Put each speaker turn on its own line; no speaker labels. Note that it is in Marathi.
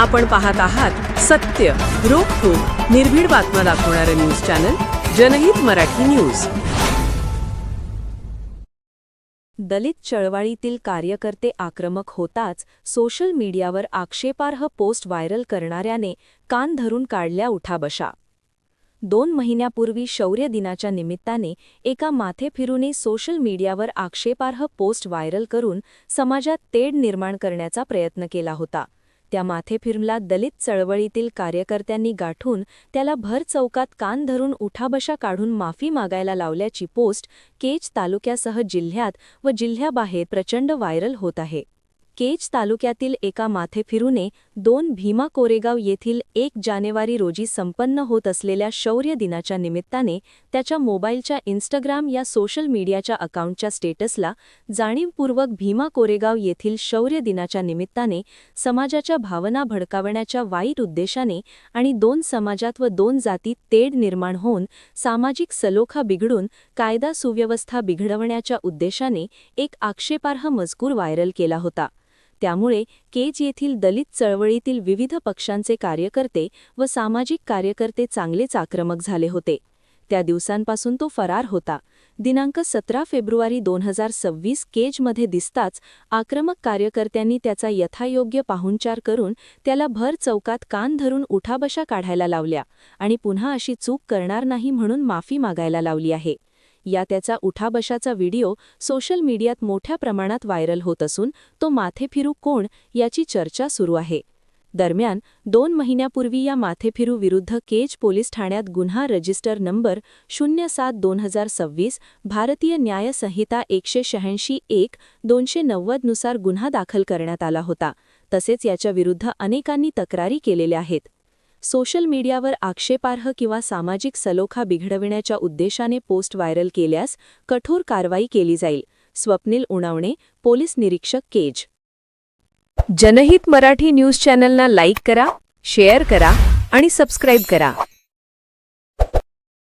आपण पाहत आहात सत्य, रोखठोक, निर्भीड बातम्या दाखवणारे न्यूज चॅनल जनहित मराठी न्यूज.
दलित चळवळीतील कार्यकर्ते आक्रमक होताच सोशल मीडियावर आक्षेपार्ह पोस्ट व्हायरल करणाऱ्याने कान धरून काढल्या उठाबशा. 2 महिन्यापूर्वी शौर्य दिनाच्या निमित्ताने एका माथेफिरूने सोशल मीडियावर आक्षेपार्ह पोस्ट व्हायरल करून समाजात तेढ निर्माण करण्याचा प्रयत्न केला होता. त्या माथेफिरूला दलित चळवळीतील कार्यकर्त्यांनी गाठून त्याला भर चौकात कान धरून उठाबशा काढून माफी मागायला लावल्याची पोस्ट केज तालुक्यासह जिल्ह्यात व जिल्ह्याबाहेर प्रचंड व्हायरल होत आहे. केज तालुक्यातील एका माथेफिरूने 2 भीमा कोरेगाव येथील 1 जानेवारी रोजी संपन्न होत असलेल्या शौर्य दिनाच्या निमित्ताने त्याच्या मोबाईलच्या इंस्टाग्राम या सोशल मीडियाच्या अकाउंटच्या स्टेटसला जाणीवपूर्वक भीमा कोरेगाव येथील शौर्य दिनाच्या निमित्ताने समाजाच्या भावना भडकावण्याच्या वाईट उद्देशाने आणि 2 समाजात व 2 जातीत तेढ निर्माण होऊन सामाजिक सलोखा बिघडून कायदा सुव्यवस्था बिघडवण्याच्या उद्देशाने एक आक्षेपार्ह मजकूर व्हायरल केला होता. त्यामुळे केज येथील दलित चळवळीतील विविध पक्षांचे कार्यकर्ते व सामाजिक कार्यकर्ते चांगलेच आक्रमक झाले होते. त्या दिवसांपासून तो फरार होता. दिनांक 17 फेब्रुवारी 2026 केजमध्ये दिसताच आक्रमक कार्यकर्त्यांनी त्याचा यथायोग्य पाहुणचार करून त्याला भर चौकात कान धरून उठाबशा काढायला लावल्या आणि पुन्हा अशी चूक करणार नाही म्हणून माफी मागायला लावली आहे. या त्याचा उठाबशाचा व्हिडिओ सोशल मीडियात मोठ्या प्रमाणात व्हायरल होत असून तो माथेफिरू कोण याची चर्चा सुरू आहे. दरम्यान 2 महिन्यापूर्वी या माथेफिरू विरुद्ध केज पोलीस ठाण्यात गुन्हा रजिस्टर नंबर 07/2026 भारतीय न्याय संहिता 186-1-290 नुसार गुन्हा दाखल करण्यात आला होता. तसेच याच्या विरुद्ध अनेकांनी तक्रारी केलेल्या आहेत. सोशल मीडियावर आक्षेपार्ह किंवा सामाजिक सलोखा बिघडविण्याच्या उद्देशाने पोस्ट व्हायरल केल्यास कठोर कारवाई केली जाईल. स्वप्नील उणावणे, पोलीस निरीक्षक, केज.
जनहित मराठी न्यूज चॅनलला लाईक करा, शेअर करा आणि सबस्क्राईब करा.